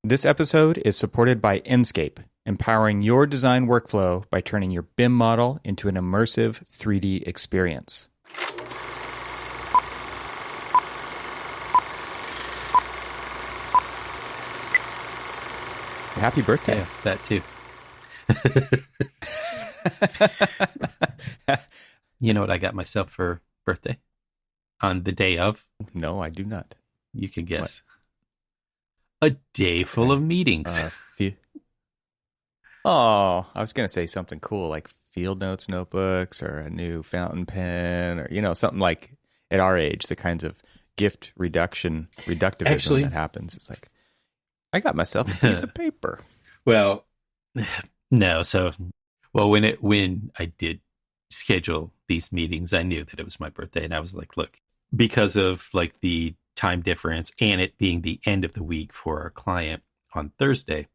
This episode is supported by Enscape, empowering your design workflow by turning your BIM model into an immersive 3D experience. Happy birthday. Yeah, that too. You know what I got myself for birthday? On the day of? No, I do not. You can guess. What? A day full of meetings. I was going to say something cool like Field Notes notebooks or a new fountain pen or, something like at our age, the kinds of gift reductivism that happens. It's like, I got myself a piece of paper. Well, no. So, when I did schedule these meetings, I knew that it was my birthday. And I was like, look, because of like the time difference and it being the end of the week for our client on Thursday,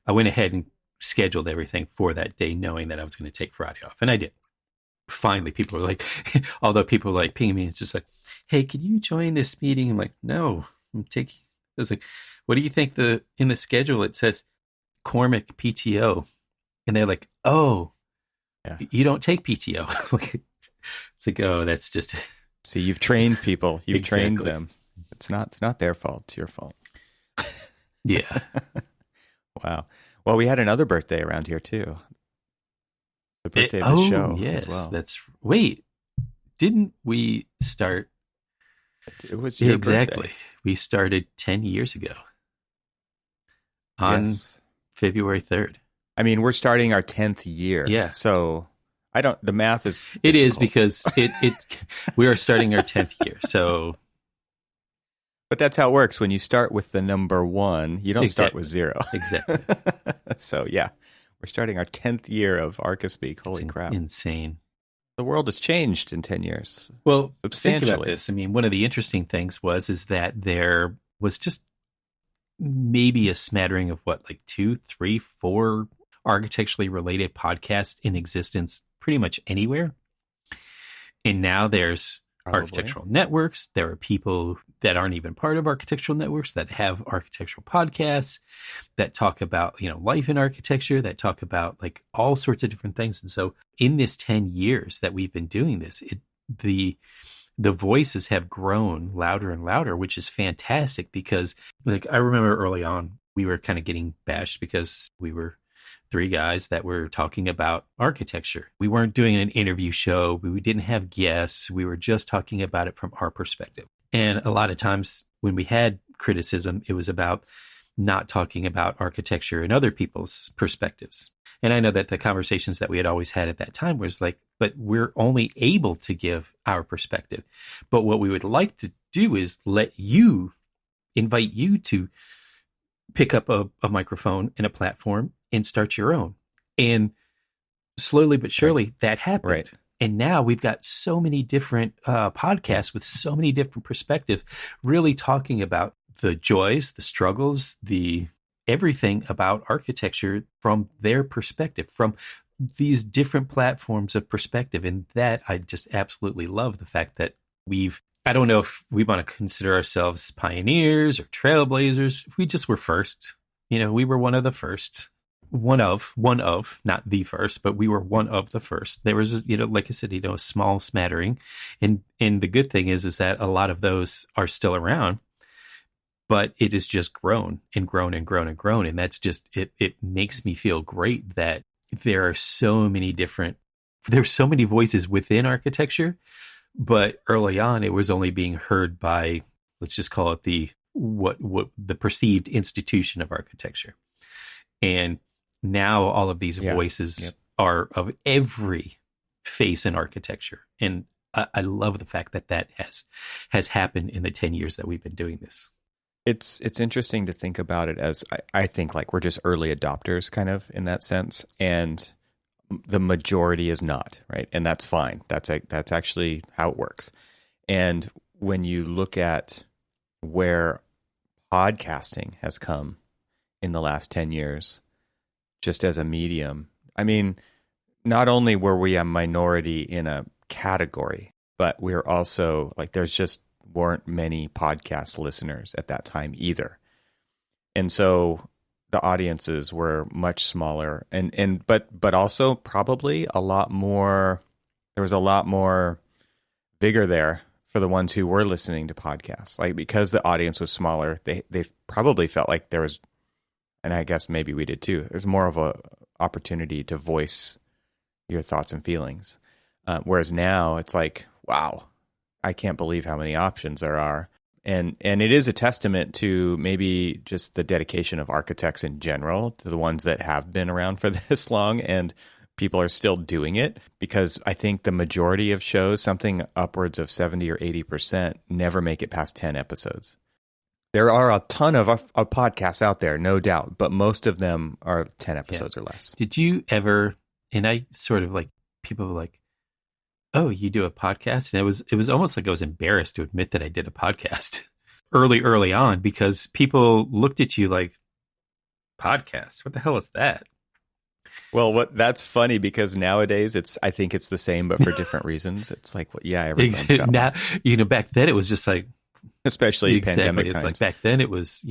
I went ahead and scheduled everything for that day, knowing that I was going to take Friday off. And I did. Finally, people were like, although people were like pinging me, it's just like, hey, can you join this meeting? I'm like, no, I'm taking. I was like, what do you think in the schedule it says Cormac PTO? And they're like, oh, yeah. You don't take PTO. It's like, oh, that's just. See, you've trained people. You've Exactly. trained them. It's not their fault. It's your fault. Yeah. Wow. Well, we had another birthday around here too. The birthday of the show yes, as well. Wait, didn't we start? It was your exactly. birthday. We started 10 years ago on February 3rd. I mean, we're starting our 10th year. Yeah. So the math is. It is because we are starting our 10th year. So. But that's how it works. When you start with the number 1, you don't start with 0. Exactly. So, yeah, we're starting our 10th year of Archispeak. Holy crap. Insane. The world has changed in 10 years. Well, substantially. Think about this. I mean, one of the interesting things is that there was just maybe a smattering of 2, 3, 4 architecturally related podcasts in existence pretty much anywhere. And now there's architectural networks. There are people that aren't even part of architectural networks that have architectural podcasts that talk about, life in architecture, that talk about all sorts of different things. And so in this 10 years that we've been doing this, the voices have grown louder and louder, which is fantastic because I remember early on, we were kind of getting bashed because we were 3 guys that were talking about architecture. We weren't doing an interview show. We didn't have guests. We were just talking about it from our perspective. And a lot of times when we had criticism, it was about not talking about architecture and other people's perspectives. And I know that the conversations that we had always had at that time was but we're only able to give our perspective. But what we would like to do is invite you to pick up a microphone and a platform and start your own. And slowly but surely that happened. Right. And now we've got so many different podcasts with so many different perspectives, really talking about the joys, the struggles, the everything about architecture from their perspective, from these different platforms of perspective. And that I just absolutely love the fact that I don't know if we want to consider ourselves pioneers or trailblazers. We just were first. We were one of the first. One of, not the first, but we were one of the first. There was, like I said, a small smattering. And the good thing is that a lot of those are still around, but it has just grown and grown and grown and grown. And that's just, it makes me feel great that there's so many voices within architecture, but early on it was only being heard by, let's just call it the perceived institution of architecture. And now all of these voices are of every face in architecture. And I love the fact that has happened in the 10 years that we've been doing this. It's interesting to think about it as I think we're just early adopters kind of in that sense. And the majority is not, right? And that's fine. That's actually how it works. And when you look at where podcasting has come in the last 10 years, just as a medium, I mean, not only were we a minority in a category, but we're also weren't many podcast listeners at that time either. And so the audiences were much smaller, but also probably a lot more. There was a lot more vigor there for the ones who were listening to podcasts, like because the audience was smaller. They probably felt like there was, and I guess maybe we did too. There's more of a opportunity to voice your thoughts and feelings, whereas now it's like, wow, I can't believe how many options there are. And it is a testament to maybe just the dedication of architects in general, to the ones that have been around for this long and people are still doing it, because I think the majority of shows, something upwards of 70 or 80%, never make it past 10 episodes. There are a ton of podcasts out there, no doubt, but most of them are 10 episodes or less. Did you ever, and I sort of like, people were like, oh, you do a podcast? And it was almost like I was embarrassed to admit that I did a podcast early on, because people looked at you like, podcast? What the hell is that? Well, that's funny, because nowadays I think it's the same, but for different reasons. It's like, yeah, everyone's got now, back then it was just like, especially pandemic times. Like back then it was,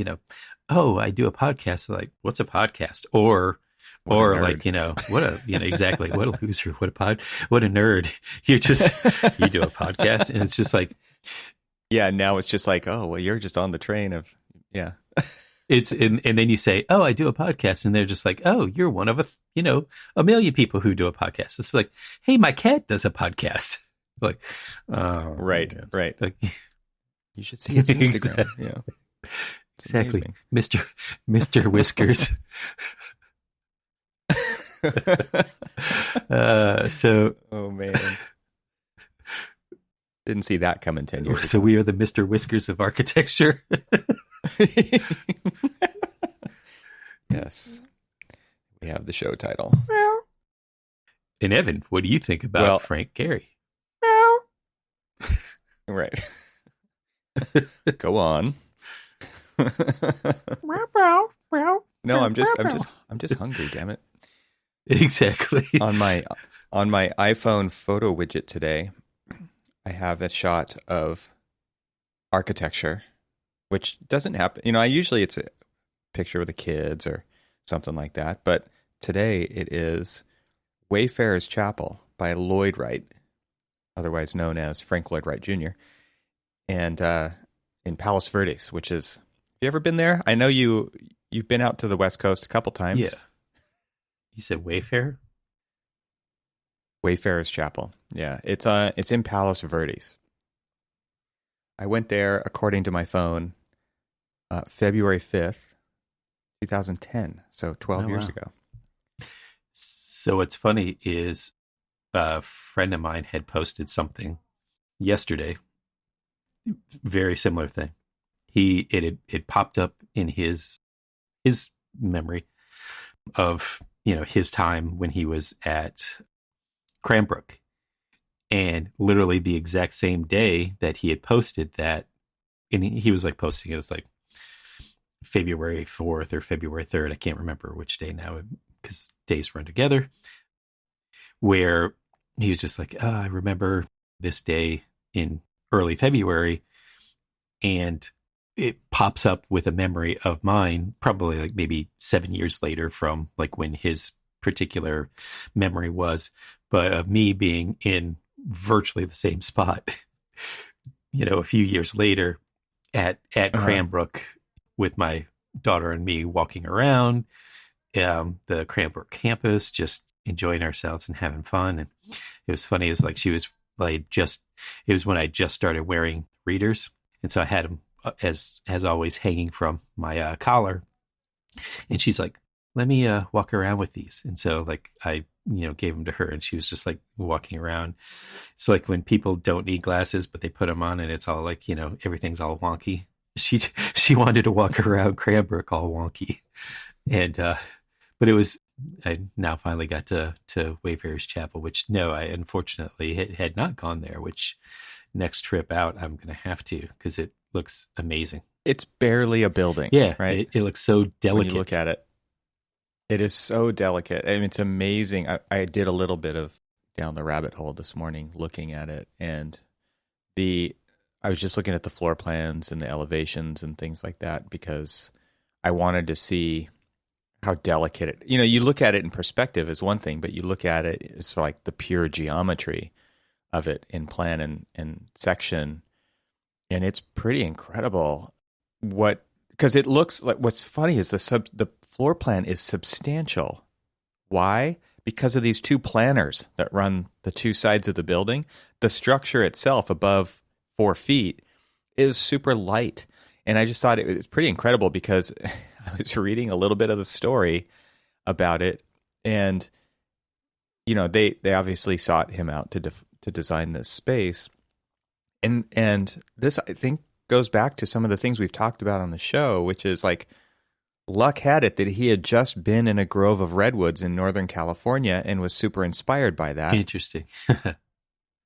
oh, I do a podcast. Like, what's a podcast? Or like, what a, exactly. What a loser. What a nerd. You do a podcast, and it's just like, yeah. Now it's just like, oh, well, you're just on the train of, yeah. It's, and then you say, oh, I do a podcast. And they're just like, oh, you're one of a million people who do a podcast. It's like, hey, my cat does a podcast. Like, oh, right. Like, you should see its Instagram. Exactly. Yeah. Exactly. Mr. Whiskers. Oh man, didn't see that coming 10 years ago. So we are the Mr. Whiskers of architecture. Yes, we have the show title. And Evan, what do you think about Frank Gehry? Right. Go on. No, I'm just hungry, damn it. Exactly. On my iPhone photo widget today, I have a shot of architecture, which doesn't happen. I usually it's a picture with the kids or something like that, but today it is Wayfarer's Chapel by Lloyd Wright, otherwise known as Frank Lloyd Wright Jr., and in Palos Verdes, which is, have you ever been there? I know you've been out to the West Coast a couple times. Yeah. You said Wayfarer? Wayfarer's Chapel. Yeah, it's in Palos Verdes. I went there, according to my phone, February 5th, 2010, so 12 years ago. So what's funny is a friend of mine had posted something yesterday, very similar thing. It popped up in his memory of his time when he was at Cranbrook, and literally the exact same day that he had posted that, and he was like posting it was like February 4th or February 3rd. I can't remember which day now because days run together, where he was just like, oh, I remember this day in early February, and it pops up with a memory of mine, probably like maybe 7 years later from like when his particular memory was, but of me being in virtually the same spot, a few years later at Cranbrook with my daughter and me walking around the Cranbrook campus, just enjoying ourselves and having fun. And it was funny. It was like it was when I just started wearing readers. And so I had them as always hanging from my collar, and she's like, let me walk around with these. And so like I gave them to her, and she was just like walking around. It's like when people don't need glasses but they put them on and it's all like everything's all wonky. She wanted to walk around Cranbrook all wonky. And but it was, I now finally got to Wayfarer's Chapel, which I unfortunately had not gone there, which next trip out I'm going to have to, because it looks amazing. It's barely a building. Yeah, right. It looks so delicate. When you look at it, it is so delicate. I mean, it's amazing. I did a little bit of down the rabbit hole this morning looking at it, and I was just looking at the floor plans and the elevations and things like that, because I wanted to see how delicate it, you look at it in perspective is one thing, but you look at it as like the pure geometry of it in plan and section. And it's pretty incredible because it looks like, what's funny is the floor plan is substantial. Why? Because of these two planners that run the two sides of the building. The structure itself above 4 feet is super light. And I just thought it was pretty incredible because I was reading a little bit of the story about it. And, they obviously sought him out to design this space. And this, I think, goes back to some of the things we've talked about on the show, which is like, luck had it that he had just been in a grove of redwoods in Northern California and was super inspired by that. Interesting.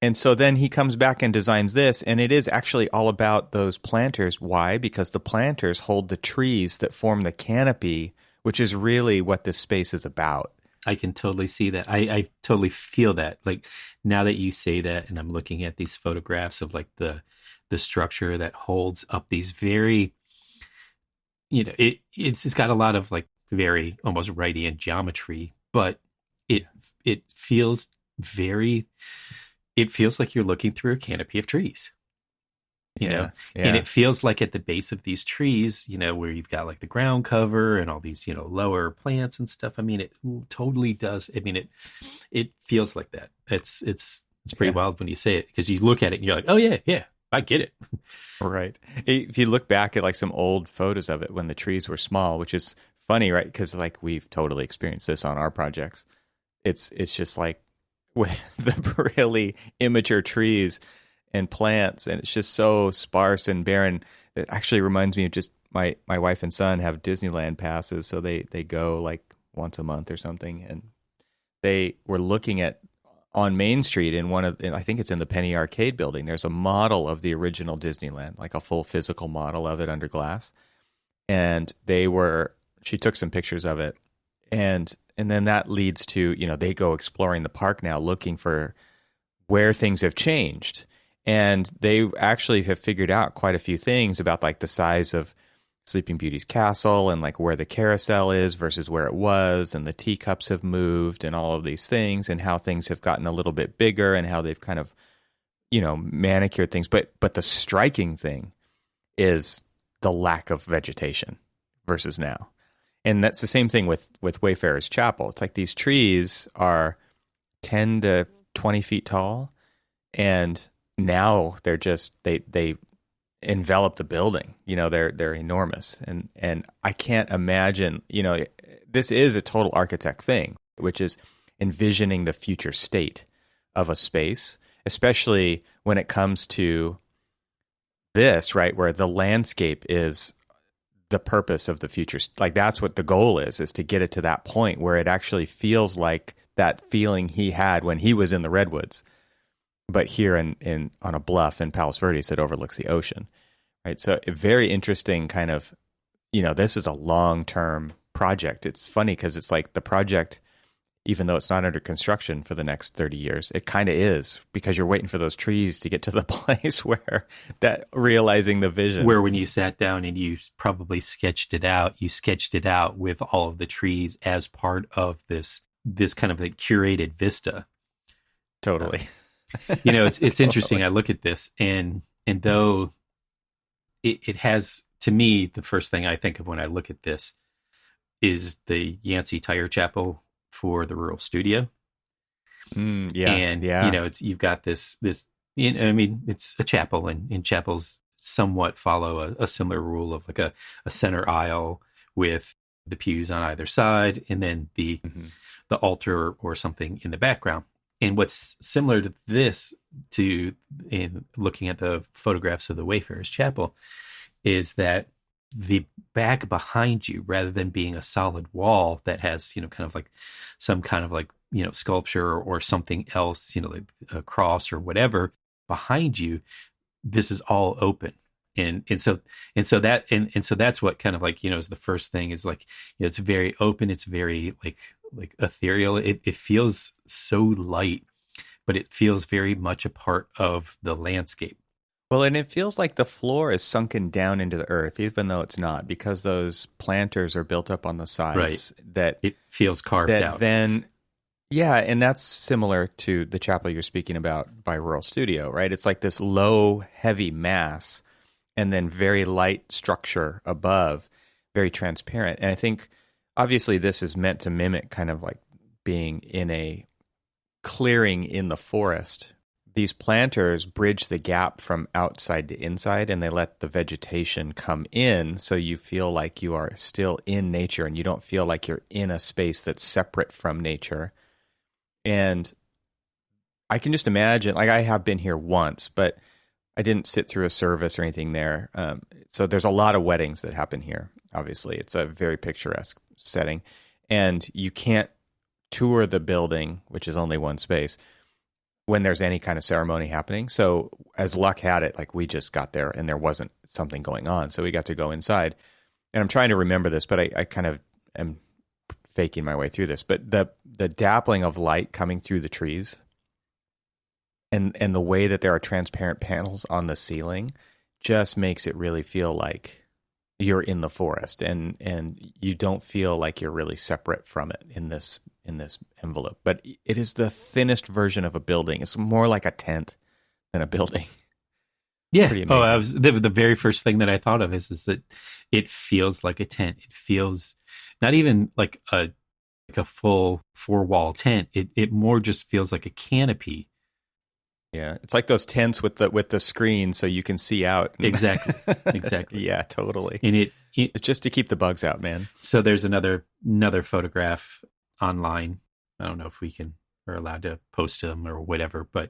And so then he comes back and designs this, and it is actually all about those planters. Why? Because the planters hold the trees that form the canopy, which is really what this space is about. I can totally see that. I totally feel that. Like, now that you say that, and I'm looking at these photographs of like the structure that holds up these very, it's got a lot of like very almost Wrightian geometry, but it feels like you're looking through a canopy of trees. And it feels like at the base of these trees, where you've got like the ground cover and all these, lower plants and stuff. I mean, it totally does. I mean, it feels like that. It's pretty wild when you say it, because you look at it and you're like, oh yeah, I get it. Right. If you look back at like some old photos of it when the trees were small, which is funny, right? Because like we've totally experienced this on our projects. It's just like with the really immature trees and plants, and it's just so sparse and barren. It actually reminds me of just my wife and son have Disneyland passes, so they go like once a month or something, and they were looking at on Main Street in I think it's in the Penny Arcade building. There's a model of the original Disneyland, like a full physical model of it under glass, and she took some pictures of it, and then that leads to they go exploring the park now, looking for where things have changed. And they actually have figured out quite a few things about like the size of Sleeping Beauty's castle and like where the carousel is versus where it was, and the teacups have moved and all of these things, and how things have gotten a little bit bigger and how they've kind of, manicured things. But the striking thing is the lack of vegetation versus now. And that's the same thing with Wayfarer's Chapel. It's like these trees are 10 to 20 feet tall, and now they're just they envelop the building. They're enormous, and I can't imagine. This is a total architect thing, which is envisioning the future state of a space, especially when it comes to this, right, where the landscape is the purpose of the future. Like that's what the goal is to get it to that point where it actually feels like that feeling he had when he was in the redwoods, but here in on a bluff in Palos Verdes that overlooks the ocean, right? So a very interesting kind of, this is a long-term project. It's funny because it's like the project, even though it's not under construction for the next 30 years, it kind of is, because you're waiting for those trees to get to the place where that realizing the vision. Where when you sat down and you probably sketched it out with all of the trees as part of this kind of like curated vista. Totally. It's interesting. I look at this and though it has, to me, the first thing I think of when I look at this is the Yancey Tire Chapel for the Rural Studio. And you've got this, it's a chapel, and chapels somewhat follow a similar rule of like a center aisle with the pews on either side, and then the altar or something in the background. And what's similar to this, in looking at the photographs of the Wayfarer's Chapel, is that the back behind you, rather than being a solid wall that has, kind of like some kind of like, sculpture or something else, like a cross or whatever behind you, this is all open. And so that's what kind of like, is the first thing is like, it's very open. It's very like ethereal. It feels so light, but it feels very much a part of the landscape. Well, and it feels like the floor is sunken down into the earth, even though it's not, because those planters are built up on the sides. That It feels carved that out. then, yeah, and that's similar to the chapel you're speaking about by Rural Studio, right? It's like this low, heavy mass, and then very light structure above, very transparent. And I think obviously this is meant to mimic kind of like being in a clearing in the forest. These planters bridge the gap from outside to inside, and they let the vegetation come in, so you feel like you are still in nature and you don't feel like you're in a space that's separate from nature. And I can just imagine, like, I have been here once, but I didn't sit through a service or anything there. So there's a lot of weddings that happen here. Obviously, it's a very picturesque setting, and you can't tour the building, which is only one space, when there's any kind of ceremony happening. So as luck had it, like, we just got there and there wasn't something going on. So we got to go inside. And I'm trying to remember this, but I kind of am faking my way through this. But the dappling of light coming through the trees and the way that there are transparent panels on the ceiling just makes it really feel like you're in the forest, and you don't feel like you're really separate from it in this envelope. But it is the thinnest version of a building. It's more like a tent than a building. Yeah. Pretty amazing. I was the very first thing that I thought of is that it feels like a tent. It feels not even like a full 4-wall tent. It more just feels like a canopy. Yeah, it's like those tents with the screen so you can see out. Exactly. Yeah, totally. And it's just to keep the bugs out, man. So there's another photograph online. I don't know if we're allowed to post them or whatever, but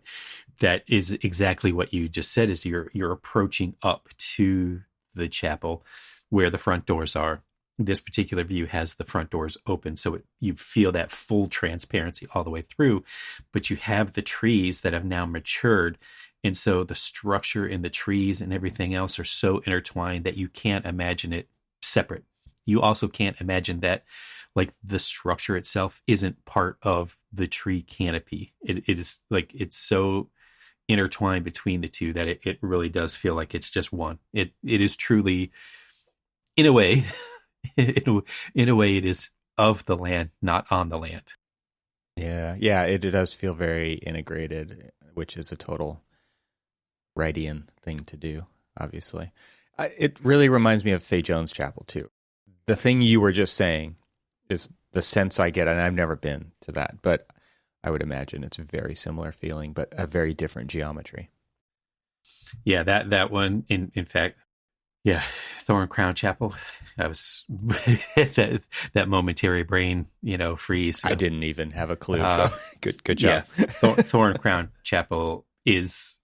that is exactly what you just said. Is you're approaching up to the chapel where the front doors are. This particular view has the front doors open, so you feel that full transparency all the way through, but you have the trees that have now matured, and so the structure in the trees and everything else are so intertwined that you can't imagine it separate. You also can't imagine that, like, the structure itself isn't part of the tree canopy. It is like, it's so intertwined between the two that it really does feel like it's just one. It is truly, in a way, in a way, it is of the land, not on the land. Yeah, it does feel very integrated, which is a total Wrightian thing to do, obviously. It really reminds me of Fay Jones Chapel, too. The thing you were just saying is the sense I get, and I've never been to that, but I would imagine it's a very similar feeling, but a very different geometry. Yeah, that one, in fact, yeah, Thorn Crown Chapel. I was that momentary brain, freeze. So, I didn't even have a clue. So good job. Yeah, Thorn Crown Chapel is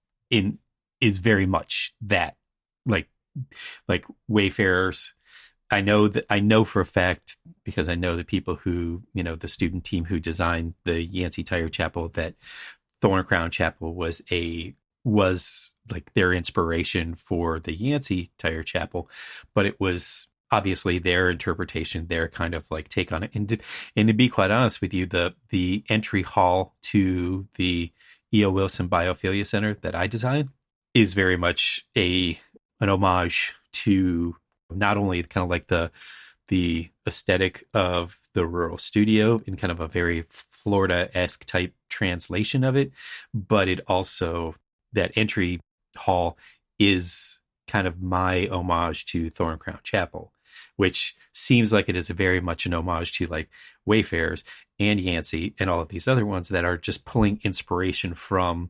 very much that, like Wayfarers. I know for a fact, because I know the people who, the student team who designed the Yancey Tire Chapel, that Thorn Crown Chapel was like their inspiration for the Yancey Tire Chapel, but it was obviously their interpretation, their kind of like take on it. And to be quite honest with you, the entry hall to the E.O. Wilson Biophilia Center that I designed is very much an homage to not only kind of like the aesthetic of the Rural Studio in kind of a very Florida-esque type translation of it, but it also, that entry hall is kind of my homage to Thorn Crown Chapel, which seems like it is very much an homage to like Wayfarers and Yancey and all of these other ones that are just pulling inspiration from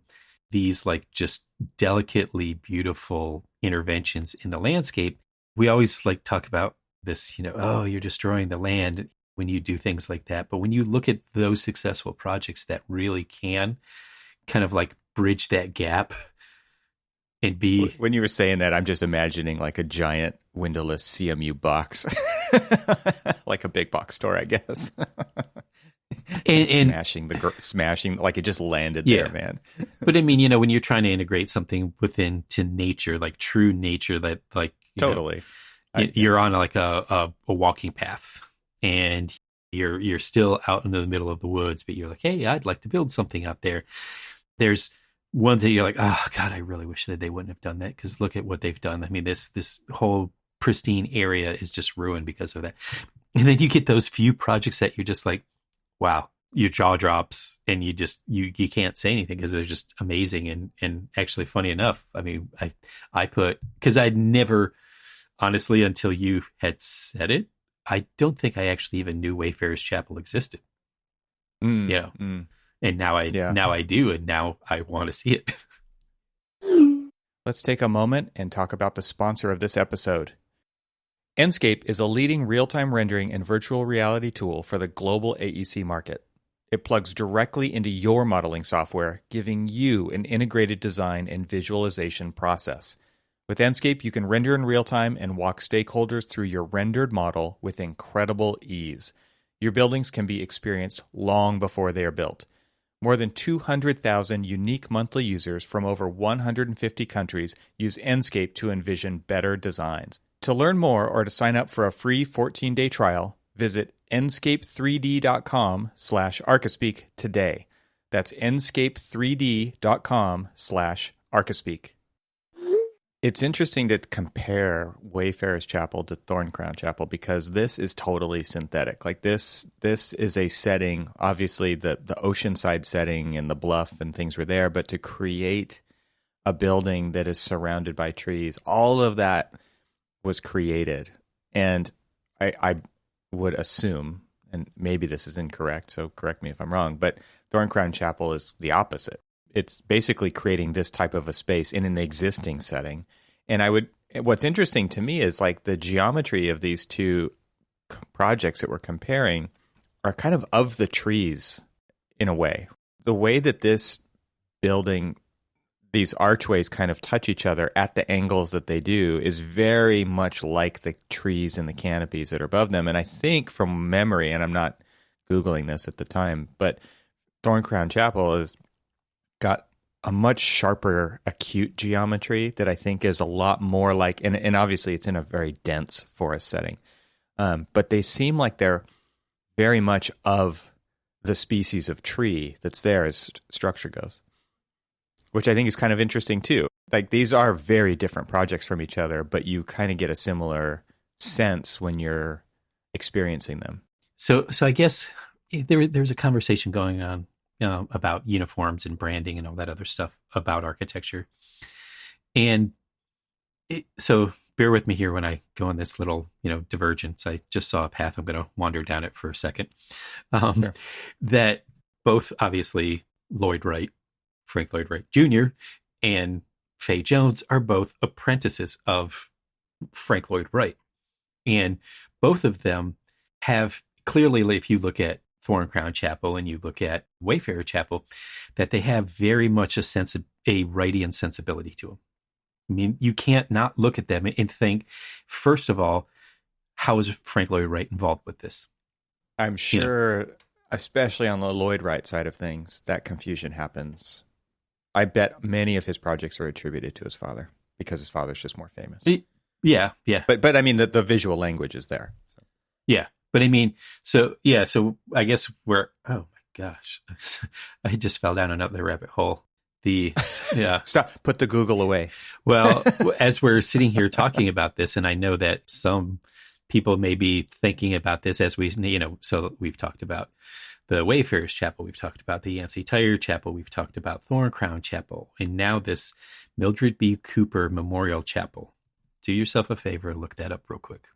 these like just delicately beautiful interventions in the landscape. We always like talk about this, oh, you're destroying the land when you do things like that. But when you look at those successful projects that really can kind of like bridge that gap and be... When you were saying that, I'm just imagining like a giant windowless CMU box, like a big box store, I guess. and smashing, like it just landed there, man. But I mean, when you're trying to integrate something to nature, like true nature, that like totally, you're on like a walking path, and you're still out in the middle of the woods, but you're like, hey, I'd like to build something out there. There's ones that you're like, oh God, I really wish that they wouldn't have done that, because look at what they've done. I mean, this whole pristine area is just ruined because of that. And then you get those few projects that you're just like, wow, your jaw drops, and you just you can't say anything because they're just amazing. And actually, funny enough, I mean, I put, because I'd never, honestly, until you had said it, I don't think I actually even knew Wayfarer's Chapel existed. And now I do, and now I want to see it. Let's take a moment and talk about the sponsor of this episode. Enscape is a leading real-time rendering and virtual reality tool for the global AEC market. It plugs directly into your modeling software, giving you an integrated design and visualization process. With Enscape, you can render in real time and walk stakeholders through your rendered model with incredible ease. Your buildings can be experienced long before they are built. More than 200,000 unique monthly users from over 150 countries use Enscape to envision better designs. To learn more or to sign up for a free 14-day trial, visit enscape3d.com/Archispeak today. That's enscape3d.com/Archispeak. It's interesting to compare Wayfarer's Chapel to Thorncrown Chapel because this is totally synthetic. Like this is a setting, obviously the oceanside setting and the bluff and things were there, but to create a building that is surrounded by trees, all of that was created. And I would assume, and maybe this is incorrect, so correct me if I'm wrong, but Thorncrown Chapel is the opposite. It's basically creating this type of a space in an existing setting. And what's interesting to me is like the geometry of these two projects that we're comparing are kind of the trees in a way. The way that this building, these archways kind of touch each other at the angles that they do is very much like the trees and the canopies that are above them. And I think from memory, and I'm not Googling this at the time, but Thorncrown Chapel has got a much sharper, acute geometry that I think is a lot more like, and obviously it's in a very dense forest setting, but they seem like they're very much of the species of tree that's there as structure goes, which I think is kind of interesting too. Like these are very different projects from each other, but you kind of get a similar sense when you're experiencing them. So I guess there's a conversation going on about uniforms and branding and all that other stuff about architecture. And so bear with me here when I go on this little, divergence. I just saw a path. I'm going to wander down it for a second. Sure. That both, obviously, Lloyd Wright, Frank Lloyd Wright Jr., and Fay Jones are both apprentices of Frank Lloyd Wright. And both of them have clearly, if you look at Thorncrown Chapel and you look at Wayfarer Chapel, that they have very much a Wrightian sensibility to them. I mean, you can't not look at them and think, first of all, how is Frank Lloyd Wright involved with this? I'm sure, especially on the Lloyd Wright side of things, that confusion happens. I bet many of his projects are attributed to his father because his father's just more famous. Yeah. But I mean, the visual language is there. So. Yeah. But I mean, so I guess oh my gosh, I just fell down another rabbit hole. Stop, put the Google away. Well, as we're sitting here talking about this, and I know that some people may be thinking about this as we, so we've talked about the Wayfarer's Chapel, we've talked about the Yancey Tire Chapel, we've talked about Thorncrown Chapel, and now this Mildred B. Cooper Memorial Chapel. Do yourself a favor, look that up real quick.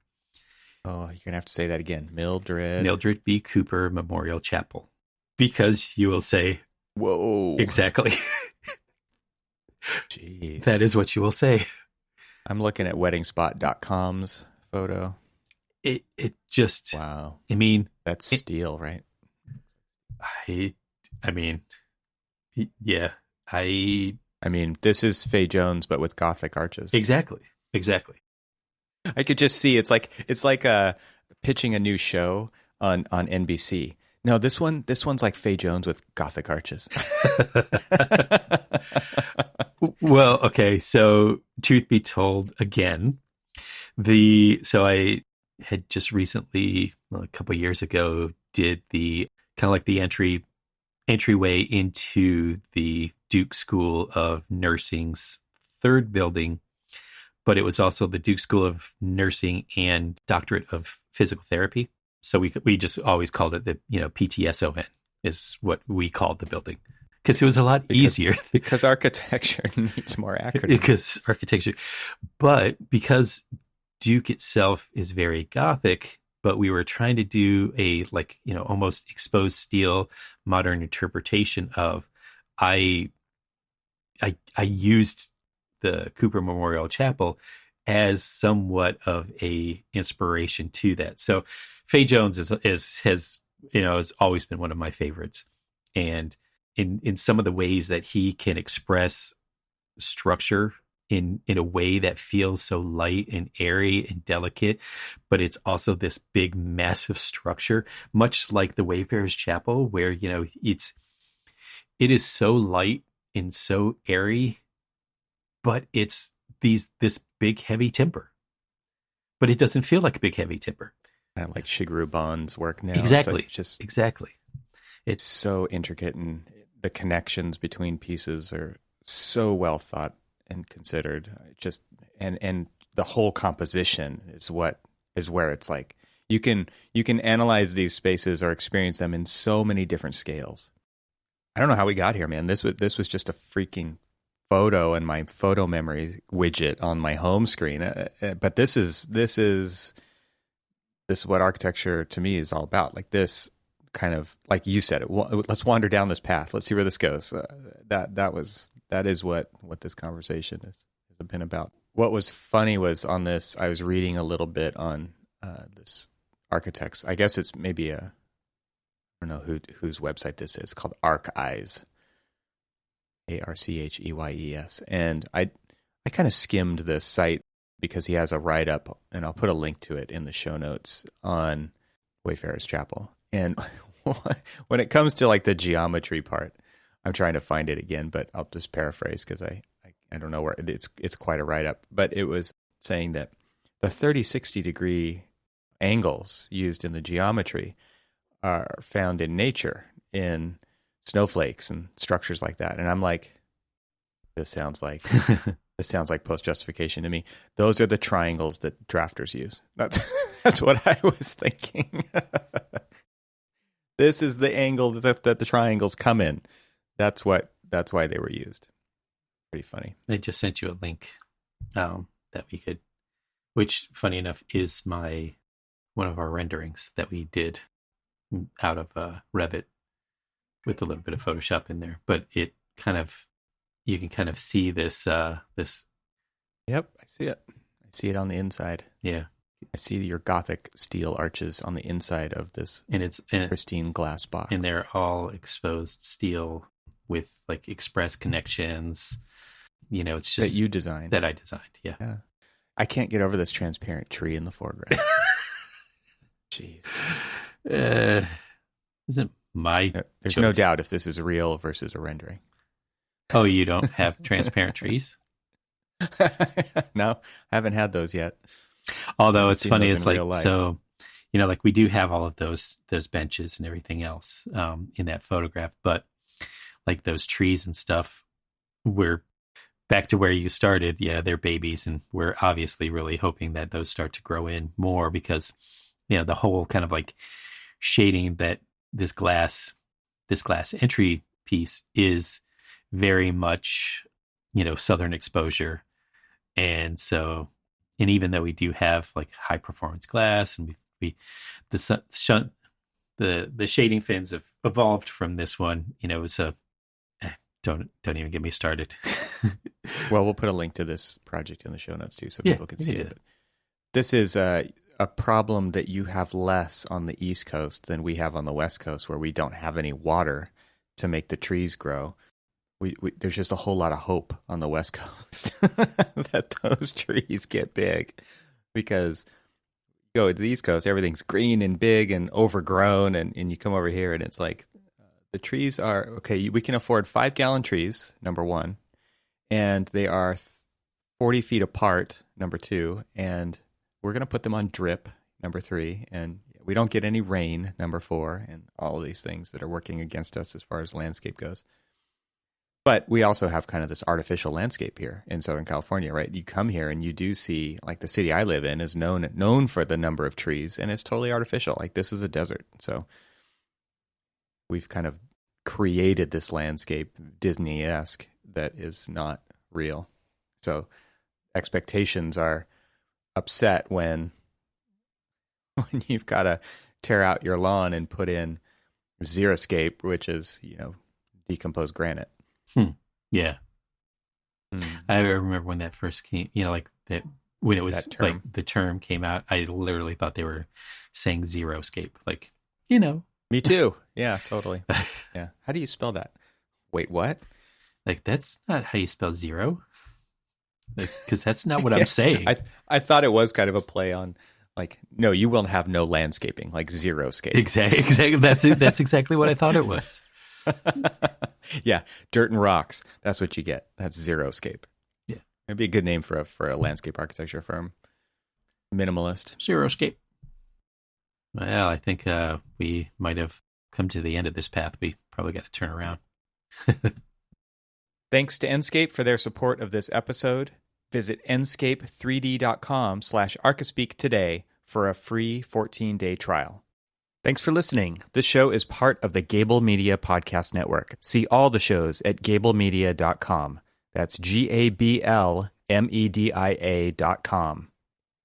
Oh, you're going to have to say that again. Mildred B. Cooper Memorial Chapel. Because you will say, whoa. Exactly. Jeez. That is what you will say. I'm looking at weddingspot.com's photo. It just... Wow. I mean... That's steel, right? I mean... Yeah. I mean, this is Fay Jones, but with Gothic arches. Exactly. I could just see it's like pitching a new show on NBC. No, this one's like Fay Jones with Gothic arches. Well, okay. So, truth be told, again, so I had just recently, a couple of years ago, did the kind of like the entryway into the Duke School of Nursing's third building, but it was also the Duke School of Nursing and Doctorate of Physical Therapy. So we just always called it the PTSON is what we called the building because it was a lot easier. Because architecture needs more acronyms. Because architecture, but because Duke itself is very Gothic, but we were trying to do a almost exposed steel modern interpretation of. I used the Cooper Memorial Chapel as somewhat of a inspiration to that. So Fay Jones has always been one of my favorites, and in some of the ways that he can express structure in a way that feels so light and airy and delicate, but it's also this big massive structure, much like the Wayfarer's Chapel, where it is so light and so airy, but it's this big heavy timber. But it doesn't feel like a big heavy timber. Kind of like Shigeru Bon's work now. Exactly. Exactly. It's so intricate, and the connections between pieces are so well thought and considered. And the whole composition is where it's like you can analyze these spaces or experience them in so many different scales. I don't know how we got here, man. This was just a freaking photo in my photo memory widget on my home screen. But this is what architecture to me is all about. Like this kind of, like you said, let's wander down this path. Let's see where this goes. That is what this conversation has been about. What was funny was on this, I was reading a little bit on this architect's. I guess it's maybe I don't know whose website this is, called ArchEyes, ARCHEYES. And I kind of skimmed this site because he has a write-up, and I'll put a link to it in the show notes on Wayfarer's Chapel. And when it comes to like the geometry part, I'm trying to find it again, but I'll just paraphrase because I don't know where it's quite a write-up. But it was saying that the 30-60 degree angles used in the geometry are found in nature, in snowflakes and structures like that. And I'm like, this sounds like post-justification to me. Those are the triangles that drafters use. That's what I was thinking. This is the angle that the triangles come in. That's why they were used. Pretty funny. I just sent you a link that we could, which funny enough is one of our renderings that we did out of Revit with a little bit of Photoshop in there, but it kind of, you can kind of see this. Yep, I see it. I see it on the inside. Yeah, I see your Gothic steel arches on the inside of this pristine glass box, and they're all exposed steel with like express connections. It's just that you designed. That I designed. Yeah. I can't get over this transparent tree in the foreground. Jeez. Isn't my There's choice. No doubt if this is real versus a rendering. Oh, you don't have transparent trees? No, I haven't had those yet. Although it's funny, it's like, so, like we do have all of those benches and everything else in that photograph, but like those trees and stuff, we're back to where you started. Yeah, they're babies, and we're obviously really hoping that those start to grow in more because, the whole kind of like shading that this glass entry piece is very much, southern exposure. And so, and even though we do have like high performance glass, and the shading fins have evolved from this one, it's don't even get me started. Well, we'll put a link to this project in the show notes too, so people can see it. But this is a problem that you have less on the East Coast than we have on the West Coast, where we don't have any water to make the trees grow. There's just a whole lot of hope on the West Coast that those trees get big, because you go to the East Coast, everything's green and big and overgrown, and you come over here and it's like the trees are okay. We can afford 5-gallon trees, number one, and they are 40 feet apart, number two, and we're going to put them on drip, number three, and we don't get any rain, number four, and all of these things that are working against us as far as landscape goes. But we also have kind of this artificial landscape here in Southern California, right? You come here and you do see, like, the city I live in is known for the number of trees, and it's totally artificial. Like, this is a desert. So we've kind of created this landscape, Disney-esque, that is not real. So expectations are upset when you've got to tear out your lawn and put in xeriscape, which is, decomposed granite. Yeah. I remember when that first came, like that when it was like the term came out, I literally thought they were saying xeroscape. Like, Me too. Yeah, totally. Yeah. How do you spell that? Wait, what? Like, that's not how you spell zero. Because that's not what I'm saying. I thought it was kind of a play on, like, no, you will have no landscaping, like xeroscape. Exactly. That's exactly what I thought it was. Yeah, dirt and rocks. That's what you get. That's xeroscape. Yeah, it'd be a good name for a landscape architecture firm. Minimalist. Xeroscape. Well, I think we might have come to the end of this path. We probably got to turn around. Thanks to Enscape for their support of this episode. Visit enscape3d.com/Archispeak today for a free 14-day trial. Thanks for listening. This show is part of the Gable Media Podcast Network. See all the shows at gablemedia.com. That's GABLMEDIA.com.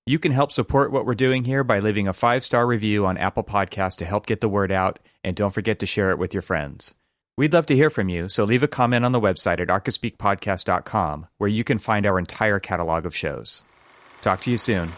You can help support what we're doing here by leaving a 5-star review on Apple Podcasts to help get the word out, and don't forget to share it with your friends. We'd love to hear from you, so leave a comment on the website at archispeakpodcast.com, where you can find our entire catalog of shows. Talk to you soon.